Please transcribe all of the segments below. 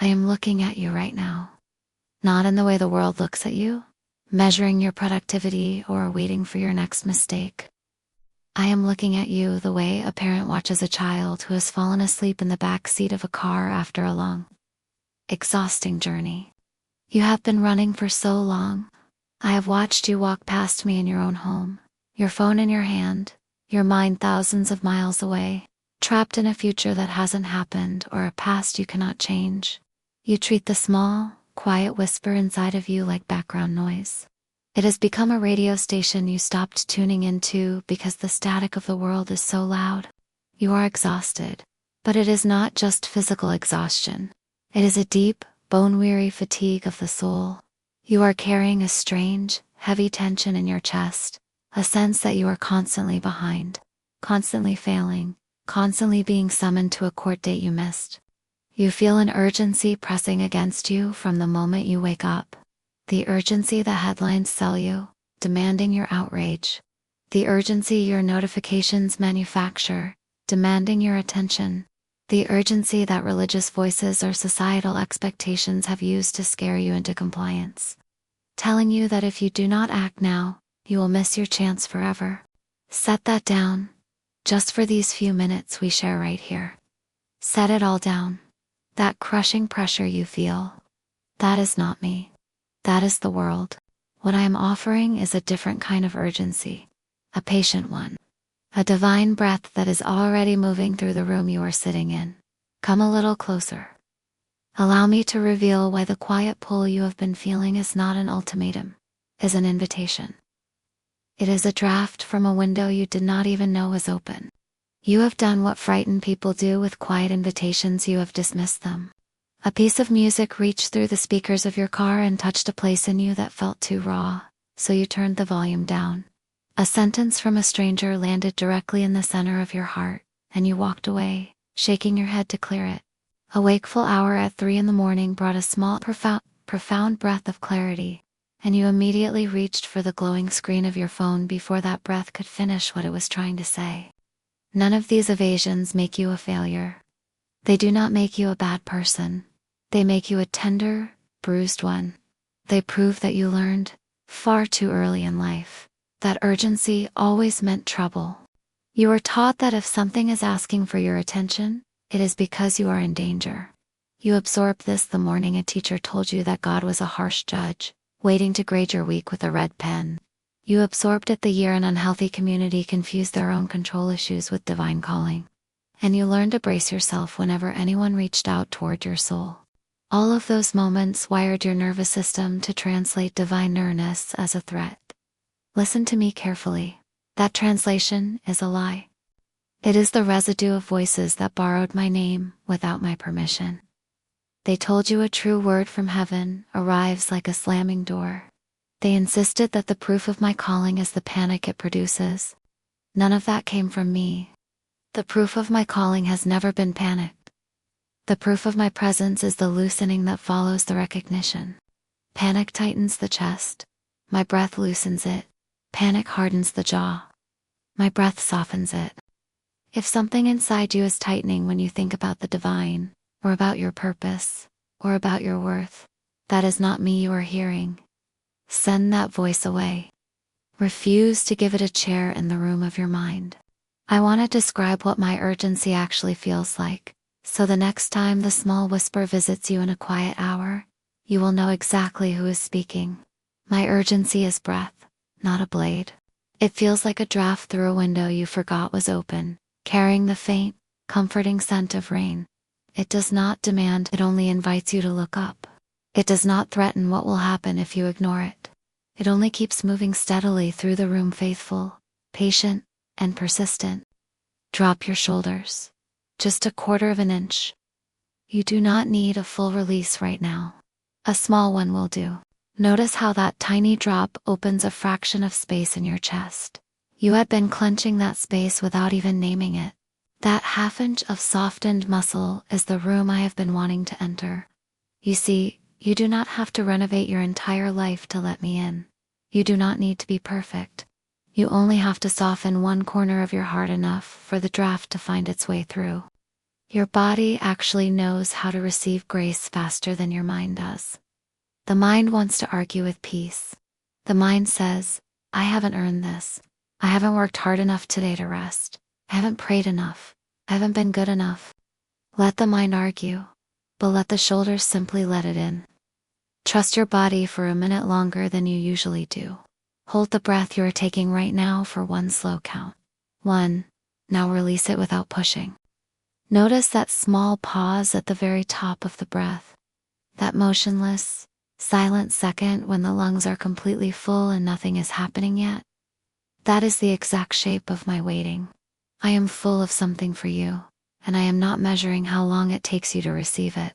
I am looking at you right now. Not in the way the world looks at you, measuring your productivity or waiting for your next mistake. I am looking at you the way a parent watches a child who has fallen asleep in the back seat of a car after a long, exhausting journey. You have been running for so long. I have watched you walk past me in your own home, your phone in your hand, your mind thousands of miles away, trapped in a future that hasn't happened or a past you cannot change. You treat the small, quiet whisper inside of you like background noise. It has become a radio station you stopped tuning into because the static of the world is so loud. You are exhausted, but it is not just physical exhaustion. It is a deep, bone-weary fatigue of the soul. You are carrying a strange, heavy tension in your chest, a sense that you are constantly behind, constantly failing, constantly being summoned to a court date you missed. You feel an urgency pressing against you from the moment you wake up. The urgency the headlines sell you, demanding your outrage. The urgency your notifications manufacture, demanding your attention. The urgency that religious voices or societal expectations have used to scare you into compliance. Telling you that if you do not act now, you will miss your chance forever. Set that down. Just for these few minutes we share right here. Set it all down. That crushing pressure you feel. That is not me. That is the world. What I am offering is a different kind of urgency. A patient one. A divine breath that is already moving through the room you are sitting in. Come a little closer. Allow me to reveal why the quiet pull you have been feeling is not an ultimatum, is an invitation. It is a draft from a window you did not even know was open. You have done what frightened people do with quiet invitations, you have dismissed them. A piece of music reached through the speakers of your car and touched a place in you that felt too raw, so you turned the volume down. A sentence from a stranger landed directly in the center of your heart, and you walked away, shaking your head to clear it. A wakeful hour at 3 a.m. brought a small, profound breath of clarity, and you immediately reached for the glowing screen of your phone before that breath could finish what it was trying to say. None of these evasions make you a failure. They do not make you a bad person. They make you a tender, bruised one. They prove that you learned, far too early in life, that urgency always meant trouble. You are taught that if something is asking for your attention, it is because you are in danger. You absorbed this the morning a teacher told you that God was a harsh judge, waiting to grade your week with a red pen. You absorbed it the year an unhealthy community confused their own control issues with divine calling. And you learned to brace yourself whenever anyone reached out toward your soul. All of those moments wired your nervous system to translate divine nearness as a threat. Listen to me carefully. That translation is a lie. It is the residue of voices that borrowed my name without my permission. They told you a true word from heaven arrives like a slamming door. They insisted that the proof of my calling is the panic it produces. None of that came from me. The proof of my calling has never been panic. The proof of my presence is the loosening that follows the recognition. Panic tightens the chest. My breath loosens it. Panic hardens the jaw. My breath softens it. If something inside you is tightening when you think about the divine, or about your purpose, or about your worth, that is not me you are hearing. Send that voice away. Refuse to give it a chair in the room of your mind. I want to describe what my urgency actually feels like. So the next time the small whisper visits you in a quiet hour, you will know exactly who is speaking. My urgency is breath, not a blade. It feels like a draft through a window you forgot was open, carrying the faint, comforting scent of rain. It does not demand, it only invites you to look up. It does not threaten what will happen if you ignore it. It only keeps moving steadily through the room, faithful, patient, and persistent. Drop your shoulders. Just 1/4 of an inch. You do not need a full release right now. A small one will do. Notice how that tiny drop opens a fraction of space in your chest. You had been clenching that space without even naming it. That half-inch of softened muscle is the room I have been wanting to enter. You see, you do not have to renovate your entire life to let me in. You do not need to be perfect. You only have to soften one corner of your heart enough for the draft to find its way through. Your body actually knows how to receive grace faster than your mind does. The mind wants to argue with peace. The mind says, I haven't earned this. I haven't worked hard enough today to rest. I haven't prayed enough. I haven't been good enough. Let the mind argue, but let the shoulders simply let it in. Trust your body for a minute longer than you usually do. Hold the breath you are taking right now for one slow count. 1. Now release it without pushing. Notice that small pause at the very top of the breath. That motionless, silent second when the lungs are completely full and nothing is happening yet. That is the exact shape of my waiting. I am full of something for you, and I am not measuring how long it takes you to receive it.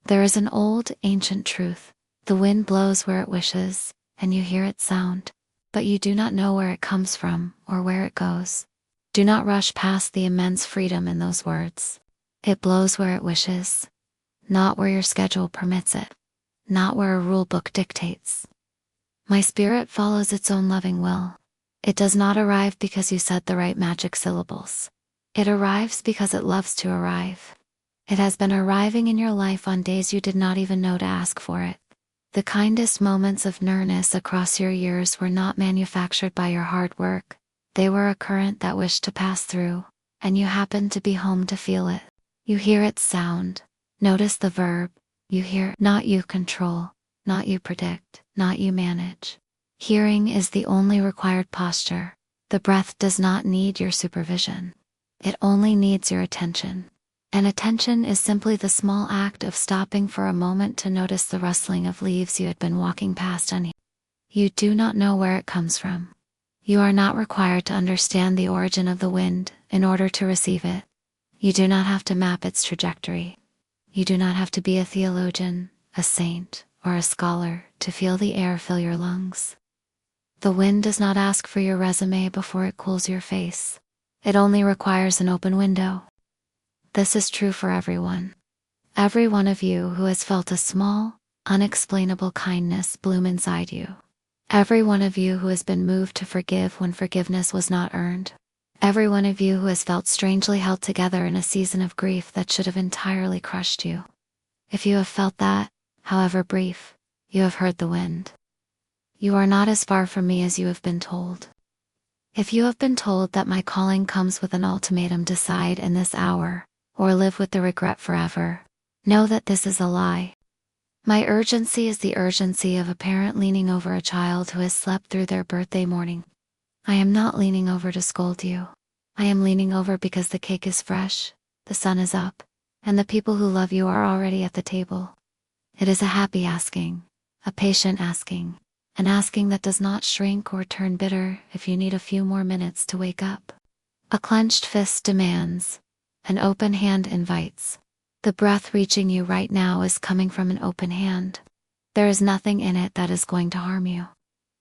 There is an old, ancient truth. The wind blows where it wishes, and you hear its sound, but you do not know where it comes from or where it goes. Do not rush past the immense freedom in those words. It blows where it wishes, not where your schedule permits it, not where a rule book dictates. My spirit follows its own loving will. It does not arrive because you said the right magic syllables. It arrives because it loves to arrive. It has been arriving in your life on days you did not even know to ask for it. The kindest moments of nearness across your years were not manufactured by your hard work. They were a current that wished to pass through, and you happened to be home to feel it. You hear its sound. Notice the verb. You hear, not you control, not you predict, not you manage. Hearing is the only required posture. The breath does not need your supervision. It only needs your attention. And attention is simply the small act of stopping for a moment to notice the rustling of leaves you had been walking past unheeded. You do not know where it comes from. You are not required to understand the origin of the wind in order to receive it. You do not have to map its trajectory. You do not have to be a theologian, a saint, or a scholar to feel the air fill your lungs. The wind does not ask for your resume before it cools your face. It only requires an open window. This is true for everyone. Every one of you who has felt a small, unexplainable kindness bloom inside you. Every one of you who has been moved to forgive when forgiveness was not earned. Every one of you who has felt strangely held together in a season of grief that should have entirely crushed you. If you have felt that, however brief, you have heard the wind. You are not as far from me as you have been told. If you have been told that my calling comes with an ultimatum, decide in this hour, or live with the regret forever, know that this is a lie. My urgency is the urgency of a parent leaning over a child who has slept through their birthday morning. I am not leaning over to scold you. I am leaning over because the cake is fresh, the sun is up, and the people who love you are already at the table. It is a happy asking, a patient asking, an asking that does not shrink or turn bitter if you need a few more minutes to wake up. A clenched fist demands. An open hand invites. The breath reaching you right now is coming from an open hand. There is nothing in it that is going to harm you.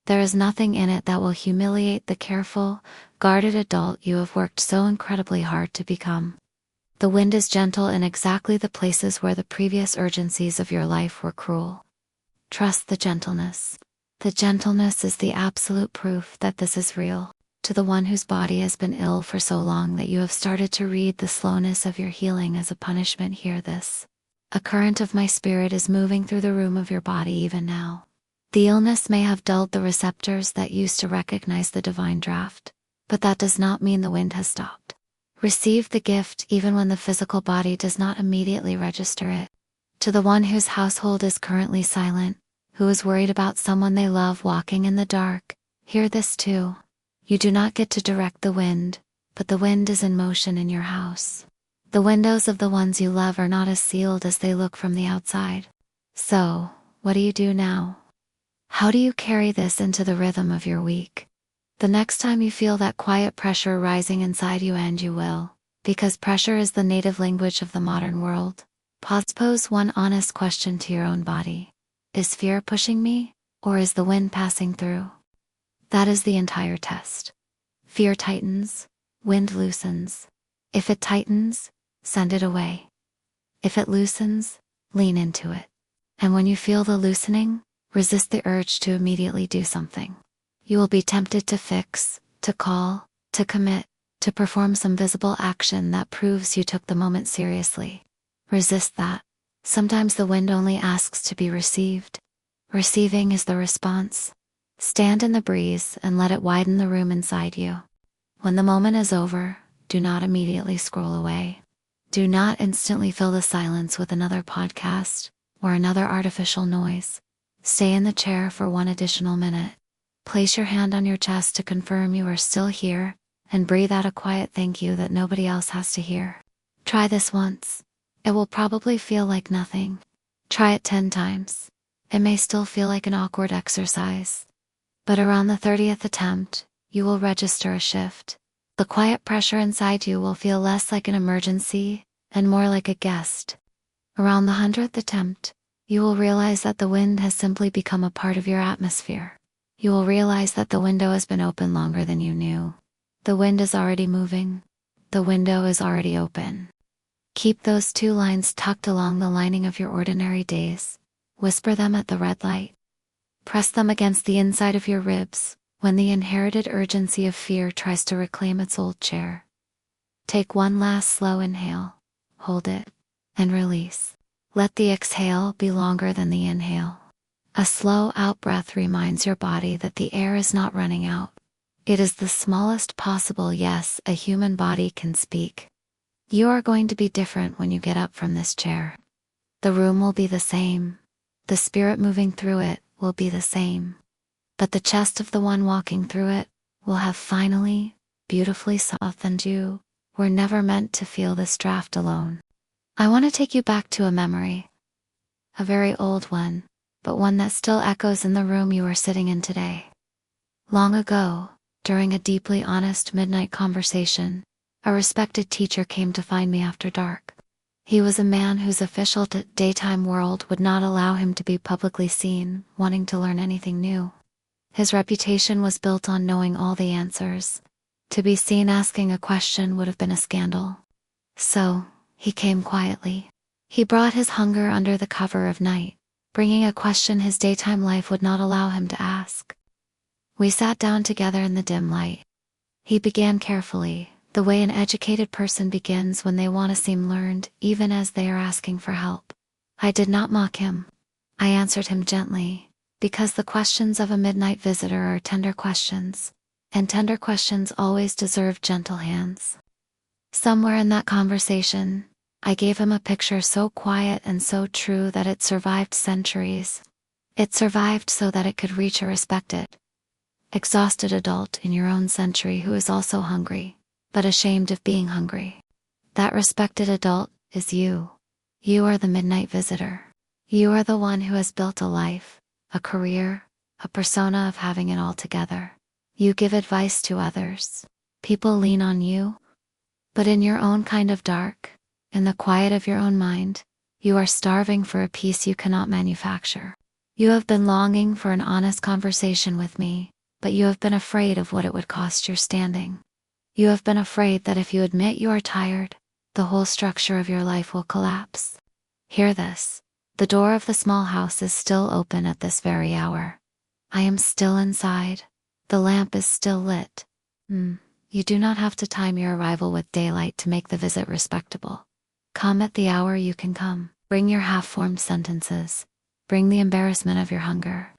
There is nothing in it that will humiliate the careful, guarded adult you have worked so incredibly hard to become. The wind is gentle in exactly the places where the previous urgencies of your life were cruel. Trust the gentleness. The gentleness is the absolute proof that this is real. To the one whose body has been ill for so long that you have started to read the slowness of your healing as a punishment, hear this. A current of my spirit is moving through the room of your body even now. The illness may have dulled the receptors that used to recognize the divine draft, but that does not mean the wind has stopped. Receive the gift even when the physical body does not immediately register it. To the one whose household is currently silent, who is worried about someone they love walking in the dark, hear this too. You do not get to direct the wind, but the wind is in motion in your house. The windows of the ones you love are not as sealed as they look from the outside. So, what do you do now? How do you carry this into the rhythm of your week? The next time you feel that quiet pressure rising inside you, and you will, because pressure is the native language of the modern world, pose one honest question to your own body. Is fear pushing me, or is the wind passing through? That is the entire test. Fear tightens, wind loosens. If it tightens, send it away. If it loosens, lean into it. And when you feel the loosening, resist the urge to immediately do something. You will be tempted to fix, to call, to commit, to perform some visible action that proves you took the moment seriously. Resist that. Sometimes the wind only asks to be received. Receiving is the response. Stand in the breeze and let it widen the room inside you. When the moment is over, do not immediately scroll away. Do not instantly fill the silence with another podcast or another artificial noise. Stay in the chair for one additional minute. Place your hand on your chest to confirm you are still here, and breathe out a quiet thank you that nobody else has to hear. Try this once. It will probably feel like nothing. Try it 10 times. It may still feel like an awkward exercise. But around the 30th attempt, you will register a shift. The quiet pressure inside you will feel less like an emergency and more like a guest. Around the 100th attempt, you will realize that the wind has simply become a part of your atmosphere. You will realize that the window has been open longer than you knew. The wind is already moving. The window is already open. Keep those 2 lines tucked along the lining of your ordinary days. Whisper them at the red light. Press them against the inside of your ribs when the inherited urgency of fear tries to reclaim its old chair. Take one last slow inhale, hold it, and release. Let the exhale be longer than the inhale. A slow out-breath reminds your body that the air is not running out. It is the smallest possible yes a human body can speak. You are going to be different when you get up from this chair. The room will be the same. The spirit moving through it will be the same. But the chest of the one walking through it will have finally, beautifully softened. You were never meant to feel this draft alone. I want to take you back to a memory. A very old one, but one that still echoes in the room you are sitting in today. Long ago, during a deeply honest midnight conversation, a respected teacher came to find me after dark. He was a man whose official daytime world would not allow him to be publicly seen, wanting to learn anything new. His reputation was built on knowing all the answers. To be seen asking a question would have been a scandal. So, he came quietly. He brought his hunger under the cover of night, bringing a question his daytime life would not allow him to ask. We sat down together in the dim light. He began carefully, the way an educated person begins when they want to seem learned, even as they are asking for help. I did not mock him. I answered him gently, because the questions of a midnight visitor are tender questions, and tender questions always deserve gentle hands. Somewhere in that conversation, I gave him a picture so quiet and so true that it survived centuries. It survived so that it could reach a respected, exhausted adult in your own century who is also hungry, but ashamed of being hungry. That respected adult is you. You are the midnight visitor. You are the one who has built a life, a career, a persona of having it all together. You give advice to others. People lean on you. But in your own kind of dark, in the quiet of your own mind, you are starving for a peace you cannot manufacture. You have been longing for an honest conversation with me, but you have been afraid of what it would cost your standing. You have been afraid that if you admit you are tired, the whole structure of your life will collapse. Hear this. The door of the small house is still open at this very hour. I am still inside. The lamp is still lit. You do not have to time your arrival with daylight to make the visit respectable. Come at the hour you can come. Bring your half-formed sentences. Bring the embarrassment of your hunger.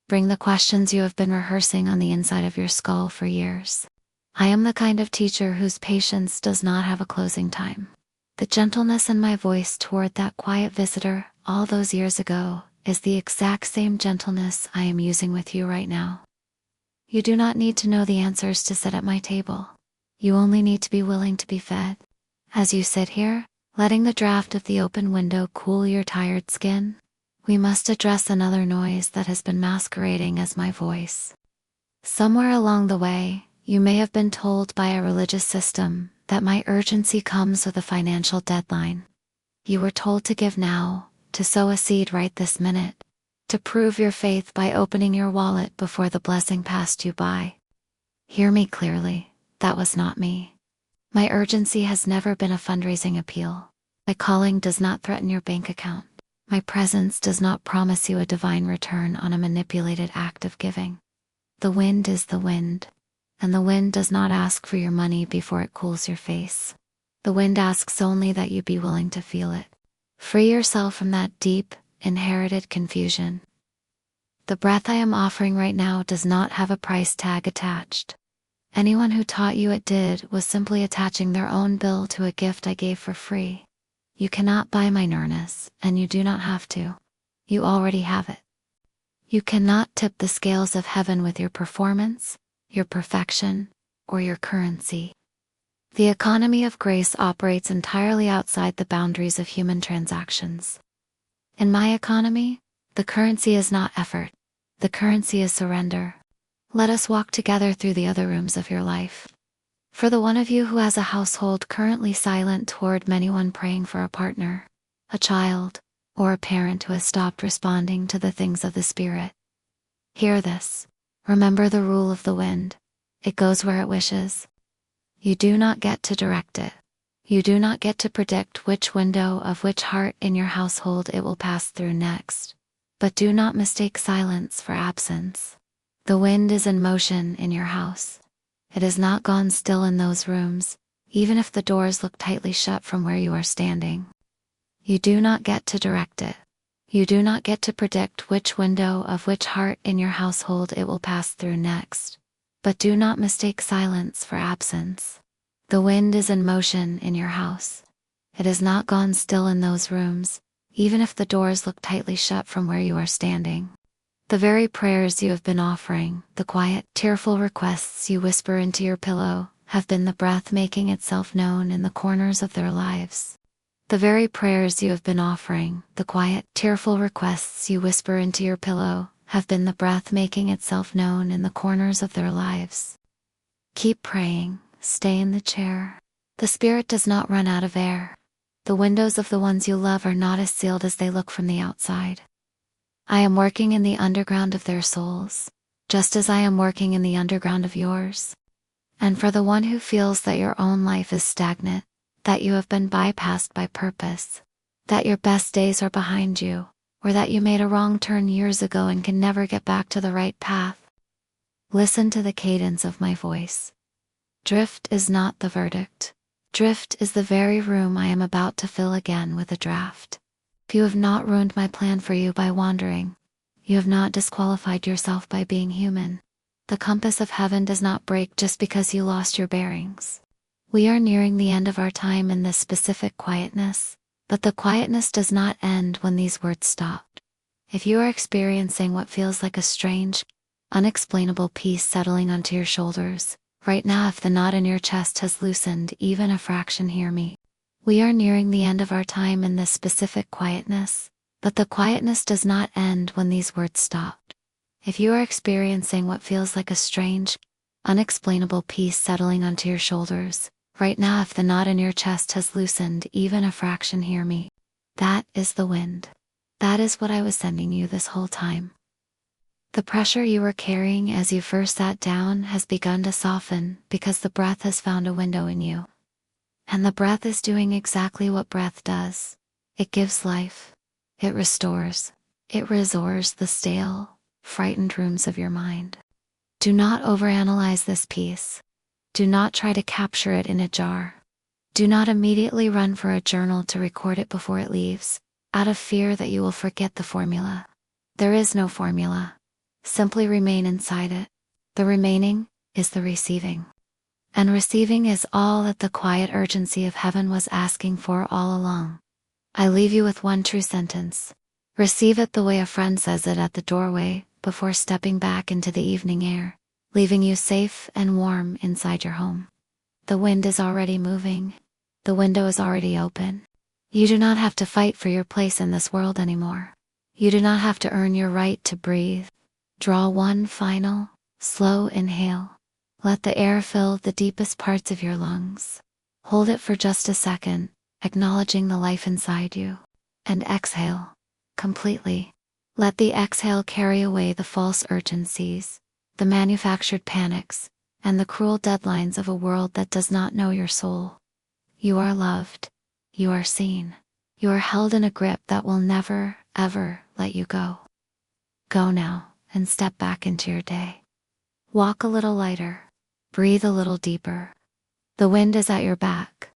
Bring the questions you have been rehearsing on the inside of your skull for years. I am the kind of teacher whose patience does not have a closing time. The gentleness in my voice toward that quiet visitor all those years ago is the exact same gentleness I am using with you right now. You do not need to know the answers to sit at my table. You only need to be willing to be fed. As you sit here, letting the draft of the open window cool your tired skin, we must address another noise that has been masquerading as my voice. Somewhere along the way, you may have been told by a religious system that my urgency comes with a financial deadline. You were told to give now, to sow a seed right this minute, to prove your faith by opening your wallet before the blessing passed you by. Hear me clearly, that was not me. My urgency has never been a fundraising appeal. My calling does not threaten your bank account. My presence does not promise you a divine return on a manipulated act of giving. The wind is the wind. and the wind does not ask for your money before it cools your face. The wind asks only that you be willing to feel it. Free yourself from that deep, inherited confusion. The breath I am offering right now does not have a price tag attached. Anyone who taught you it did was simply attaching their own bill to a gift I gave for free. You cannot buy my nearness, and you do not have to. You already have it. You cannot tip the scales of heaven with your performance, your perfection, or your currency. The economy of grace operates entirely outside the boundaries of human transactions. In my economy, the currency is not effort. The currency is surrender. Let us walk together through the other rooms of your life. For the one of you who has a household currently silent toward anyone praying for a partner, a child, or a parent who has stopped responding to the things of the Spirit, hear this. Remember the rule of the wind. It goes where it wishes. You do not get to direct it. You do not get to predict which window of which heart in your household it will pass through next. But do not mistake silence for absence. The wind is in motion in your house. It has not gone still in those rooms, even if the doors look tightly shut from where you are standing. You do not get to direct it. You do not get to predict which window of which heart in your household it will pass through next. But do not mistake silence for absence. The wind is in motion in your house. It has not gone still in those rooms, even if the doors look tightly shut from where you are standing. The very prayers you have been offering, the quiet, tearful requests you whisper into your pillow, have been the breath making itself known in the corners of their lives. The very prayers you have been offering, the quiet, tearful requests you whisper into your pillow, have been the breath making itself known in the corners of their lives. Keep praying, stay in the chair. The Spirit does not run out of air. The windows of the ones you love are not as sealed as they look from the outside. I am working in the underground of their souls, just as I am working in the underground of yours. And for the one who feels that your own life is stagnant, that you have been bypassed by purpose, that your best days are behind you, or that you made a wrong turn years ago and can never get back to the right path, listen to the cadence of my voice. Drift is not the verdict. Drift is the very room I am about to fill again with a draft. You have not ruined my plan for you by wandering. You have not disqualified yourself by being human. The compass of heaven does not break just because you lost your bearings. We are nearing the end of our time in this specific quietness, but the quietness does not end when these words stop. If you are experiencing what feels like a strange, unexplainable peace settling onto your shoulders, right now, if the knot in your chest has loosened even a fraction, hear me. We are nearing the end of our time in this specific quietness, but the quietness does not end when these words stop. If you are experiencing what feels like a strange, unexplainable peace settling onto your shoulders, right now, if the knot in your chest has loosened even a fraction, hear me. That is the wind. That is what I was sending you this whole time. The pressure you were carrying as you first sat down has begun to soften because the breath has found a window in you. And the breath is doing exactly what breath does. It gives life. It restores. It restores the stale, frightened rooms of your mind. Do not overanalyze this piece. Do not try to capture it in a jar. Do not immediately run for a journal to record it before it leaves, out of fear that you will forget the formula. There is no formula. Simply remain inside it. The remaining is the receiving. And receiving is all that the quiet urgency of heaven was asking for all along. I leave you with one true sentence. Receive it the way a friend says it at the doorway before stepping back into the evening air, leaving you safe and warm inside your home. The wind is already moving. The window is already open. You do not have to fight for your place in this world anymore. You do not have to earn your right to breathe. Draw one final, slow inhale. Let the air fill the deepest parts of your lungs. Hold it for just a second, acknowledging the life inside you. And exhale, completely. Let the exhale carry away the false urgencies, the manufactured panics, and the cruel deadlines of a world that does not know your soul. You are loved. You are seen. You are held in a grip that will never, ever let you go. Go now and step back into your day. Walk a little lighter. Breathe a little deeper. The wind is at your back,